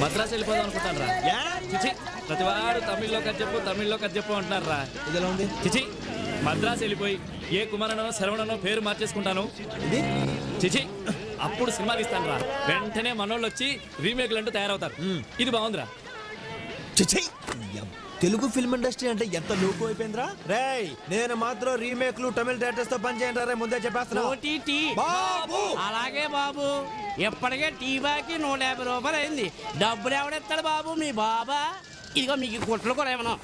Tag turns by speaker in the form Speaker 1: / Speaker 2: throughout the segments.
Speaker 1: మద్రాసు వెళ్ళిపోదాం అనుకుంటాను రా. చిచి, ప్రతివాడు తమిళ్లో కథ చెప్పు అంటున్నారు రా.
Speaker 2: ఇదిలా ఉంది.
Speaker 1: చిచి, మద్రాసు వెళ్ళిపోయి ఏ కుమారనో శరవణనో పేరు మార్చేసుకుంటాను. చిచి, అప్పుడు సినిమా తీస్తాను రా. వెంటనే మనోళ్ళు వచ్చి రీమేక్లు అంటూ తయారవుతారు. ఇది బాగుందిరా.
Speaker 2: చిచి, తెలుగు ఫిల్మ్ ఇండస్ట్రీ అంటే ఎంత లోకు అయిపోయిందిరా. రేయ్, నేను మాత్రం రీమేక్లు తమిళ డైరెక్టర్స్ తో పనిచేయండి రే. ముందే చెప్పేస్తున్నా.
Speaker 3: అలాగే బాబు, ఎప్పటికే టీ బాకి 150 రూపాయలు అయింది. డబ్బులు ఎవడెత్తాడు బాబు? మీ బాబా? ఇదిగో మీకు కుట్లు కూడా ఏమన్నా.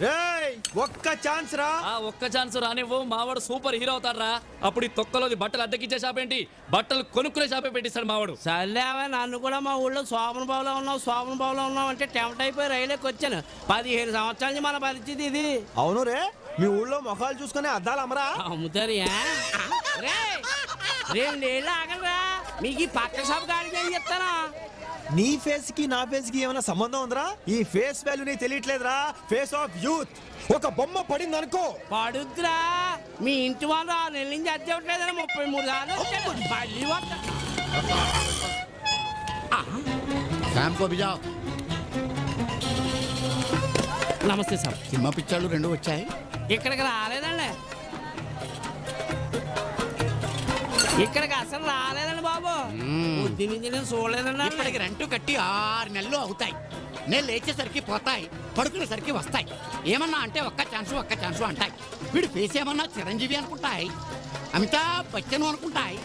Speaker 2: ఒక్క ఛాన్స్ రా.
Speaker 1: ఒక్క ఛాన్స్ రానివ్వు. మావాడు సూపర్ హీరో అవుతారా. అప్పుడు ఈ తొక్కలోది బట్టలు అద్దెకిచ్చే షాప్ ఏంటి, బట్టలు కొనుక్కునే షాపే పెట్టిస్తాడు మావాడు.
Speaker 3: సర్లేవా, నన్ను కూడా మా ఊళ్ళో శోభన బాబులో ఉన్నావు అంటే టెంప్ట్ అయిపోయి రైలుకి వచ్చాను. 15 సంవత్సరాల నుంచి మన పరిస్థితి ఇది.
Speaker 2: అవును రే, మీ ఊళ్ళో మొఖాలు చూసుకునే అద్దాలు అమ్మరా?
Speaker 3: అమ్ముతారు. 2 ఏళ్ళు ఆగలరా, మీకు ఈ పక్క షాప్ గాడి అని చెప్తానా?
Speaker 2: నీ ఫేస్ కి నా ఫేస్ కి ఏమైనా సంబంధం ఉందిరా? ఈ ఫేస్ వాల్యూ నీకు తెలియట్లేదురా. Face of youth. ఒక బొమ్మ పడింది అనుకో,
Speaker 3: పడుద్దురా. మీ ఇంటి వాళ్ళు 6 నెలల నుంచి అద్దె ఇవ్వట్లేదని 33 సార్లు వచ్చాడు. మళ్ళీ నమస్తే సార్.
Speaker 4: సినిమా పిక్చర్లు 2 వచ్చాయి.
Speaker 3: ఇక్కడికి రాలేదండి, ఇక్కడికి అసలు రాలేదండి బాబు. బుద్ధి నుంచి నేను చూడలేదండి.
Speaker 4: ఇప్పటికి రెంట్ కట్టి 6 నెలలు అవుతాయి. నేను లేచేసరికి పోతాయి, పడుకునేసరికి వస్తాయి. ఏమన్నా అంటే ఒక్క ఛాన్సు అంటాయి. వీడు ఫేస్ ఏమన్నా చిరంజీవి అనుకుంటాయి, అమితాబ్ బచ్చన్ అనుకుంటాయి.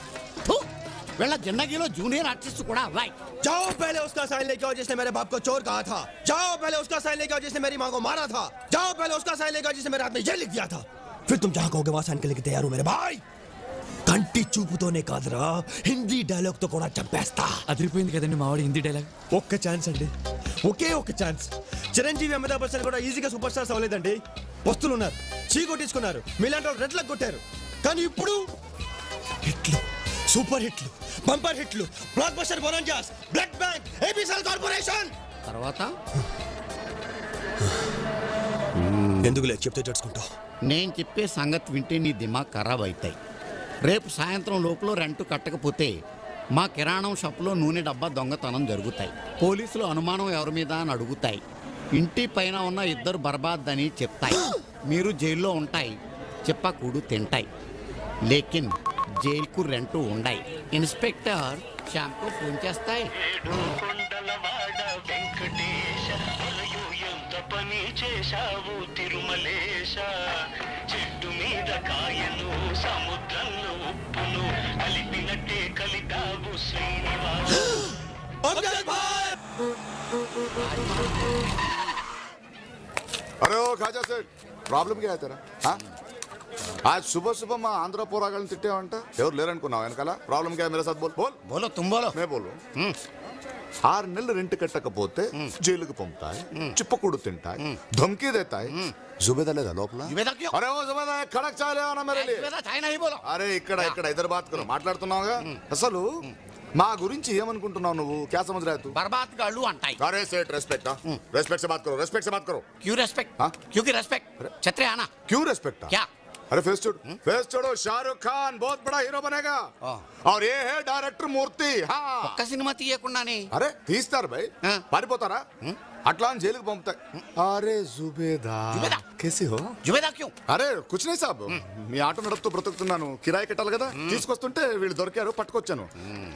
Speaker 4: వీళ్ళ జిందగీలో జూనియర్ ఆర్టిస్ట్ కూడా అవ్వాయి.
Speaker 2: जाओ पहले उसका साइन लेके आओ जिसने मेरे बाप को चोर कहा था. जाओ पहले उसका साइन लेके आओ जिसने मेरी माँ को मारा था. जाओ पहले उसका साइन लेके आओ जिसने मेरे हाथ में ये लिख दिया था. फिर तुम जहाँ कहोगे वहाँ साइन के लेके तैयार हूँ मेरे भाई. కంటి చూపుతోనే కాదురా, హిందీ డైలాగ్ తో కూడా చంపేస్తా.
Speaker 1: అదిరిపోయింది కదండి మావాడు హిందీ డైలాగ్.
Speaker 2: ఒక్క ఛాన్స్ అండి, ఒకే ఒక్క ఛాన్స్. చిరంజీవి, అమితాబ్ బచ్చన్ కూడా ఈజీగా సూపర్ స్టార్స్ అవ్వలేదండి. వస్తువులు ఉన్నారు, చీ కొట్టించుకున్నారు, మీలాంటి వాళ్ళు రెడ్లకు కొట్టారు. కానీ ఇప్పుడు హిట్లు, సూపర్ హిట్లు, బంపర్ హిట్లు, blockbuster bonanzas, blood bank, ABCL corporation.
Speaker 4: తర్వాత
Speaker 2: ఎందుకులే చెప్తే చడుచుకుంటావు.
Speaker 4: నేను చెప్పే సంగతి వింటే నీ దిమాగ్ ఖరాబ్ అవుతాయి. రేపు సాయంత్రం లోపల రెంటు కట్టకపోతే మా కిరాణం షాపులో నూనె డబ్బా దొంగతనం జరుగుతాయి. పోలీసులు అనుమానం ఎవరి మీద అని అడుగుతాయి. ఇంటి పైన ఉన్న 2 బర్బాద్ అని చెప్తాయి. మీరు జైల్లో ఉంటాయి, చెప్పకూడు తింటాయి. లేకిన్ జైలుకు రెంటు ఉండాయి. ఇన్స్పెక్టర్ శ్యామ్కు ఫోన్ చేస్తాయి. చేశావు తిరుమలేశ, చెట్టు మీద కాయను సముద్రంలో ఉప్పును కలిపినట్టే కలితావు శ్రీనివాస.
Speaker 5: अरे ओ खाजा सेठ, प्रॉब्लम क्या है तेरा? हाँ, आज सुबह सुबह मैं आंध्र पोरागल तिट्टे अंट एवर लेरनुकुन्नावा వెనకాల प्रॉब्लम क्या है मेरे साथ बोल बोल
Speaker 4: बोलो तुम बोलो.
Speaker 5: मैं बोल रहा हूं. 6 నెలలు రెంట్ కట్టకపోతే జైలుకి పంపుతాయి, చిప్పకూడు తింటాయి, ధమ్కీ దేతాయి. जुबेदा లేదా లోపల? जुबेदा क्यों? अरे वो जुबेदा కడక్ చాయ్ లేవనా मेरे लिए? जुबेदा చాయ్ नहीं बोलो. अरे ఇక్కడ इधर बात करो, మాట్లాడుతున్నావుగా. అసలు మా గురించి ఏమనుకుంటున్నావు నువ్వు? क्या समझ रहा है तू?
Speaker 4: बर्बाद गालू अंटाई.
Speaker 5: अरे सेठ रेस्पेक्ट, रेस्पेक्ट से बात करो, रेस्पेक्ट से बात करो.
Speaker 4: क्यों रेस्पेक्ट? क्योंकि रेस्पेक्ट छतरे आना.
Speaker 5: क्यों रेस्पेक्ट? क्या? अरे फेस छोड़ो. शाहरुख खान बहुत बड़ा हीरो बनेगा और ये है डायरेक्टर मूर्ति. हाँ,
Speaker 4: ఒక్క సినిమా తీయకుండానే.
Speaker 5: अरे తీస్తారు भाई, పారిపోతారా? అట్లా జైలుకి పంపుతాయి. అరే జుబేదా, कैसे हो?
Speaker 4: जुबेदा क्यों?
Speaker 5: అరే కుచ్ नहीं साहब, మీ ఆటో నడుపుతూ బ్రతుకుతున్నాను, కిరాయి కట్టాలి కదా. తీసుకొస్తుంటే వీళ్ళు దొరికారు, పట్టుకొచ్చాను.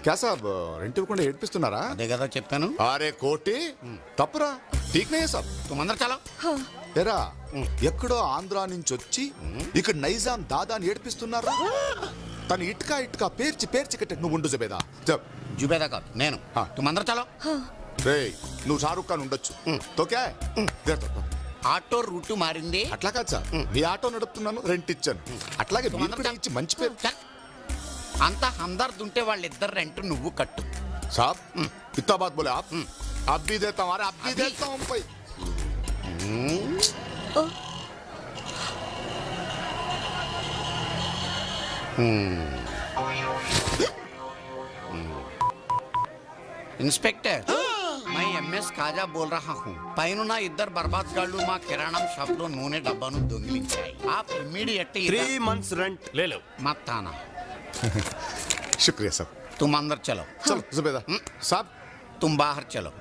Speaker 5: క్యా సాబ్ రెంట్ ఇవ్వకుండా ఏడిపిస్తున్నారా?
Speaker 4: అదే కదా చెప్పాను.
Speaker 5: అరే కోటి తప్పురా, ఠీక్ నే సాబ్.
Speaker 4: तुम अंदर चलो.
Speaker 5: ఎరా ఎక్కడో ఆంధ్రా నుంచి వచ్చి ఇక్కడ నైజాం దాదాని ఏడిపిస్తున్నారు. తను ఇటుక పేర్చి కట్టే. నువ్వు ఉండు జుబేదా.
Speaker 4: जुबेदा కాదు నేను. तुम अंदर चलो.
Speaker 5: రేయ్, నువ్వు షారుఖ్ ఖాన్ ఉండొచ్చు, తోకే
Speaker 4: ఆటో రూట్ మారింది.
Speaker 5: అట్లా కాదు సార్, మీ ఆటో నడుపుతున్నాను, రెంట్ ఇచ్చాను. అట్లాగే మీరు కూడా ఇచ్చి మంచి పేరు.
Speaker 4: అంత హందర్ద్ ఉంటే వాళ్ళిద్దరు రెంట్ నువ్వు కట్టు.
Speaker 5: సాబ్ ఇత్తా బాత్ బోలే ఆప్, अब भी देता हूं, अरे अब भी देता हूं भाई.
Speaker 4: इंस्पेक्टर, मैं MS కాజా बोल रहा हूँ. పైన 2 బర్బాద్ గాళ్ళు మా కిరాణం షాప్ లో నూనె డబ్బాను దొంగిలించాయి. आप इमीडिएटली
Speaker 2: 3 months rent
Speaker 1: ले लो.
Speaker 4: मत आना.
Speaker 5: शुक्रिया साहब.
Speaker 4: तुम अंदर चलो.
Speaker 5: चलो जुबेदा साहब,
Speaker 4: तुम बाहर चलो.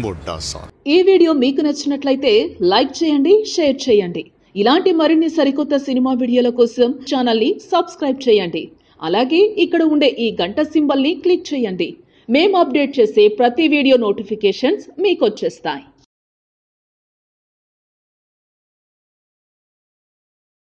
Speaker 5: బుడ్డా सा
Speaker 6: ఈ వీడియో మీకు నచ్చినట్లయితే లైక్ చేయండి, షేర్ చేయండి. ఇలాంటి మరిన్ని సరికొత్త సినిమా వీడియోల కోసం ఛానల్ ని సబ్స్క్రైబ్ చేయండి. అలాగే ఇక్కడ ఉండే ఈ గంట సింబల్ ని క్లిక్ చేయండి. మేము అప్డేట్ చేసే ప్రతి వీడియో నోటిఫికేషన్స్ మీకు వచ్చేస్తాయి.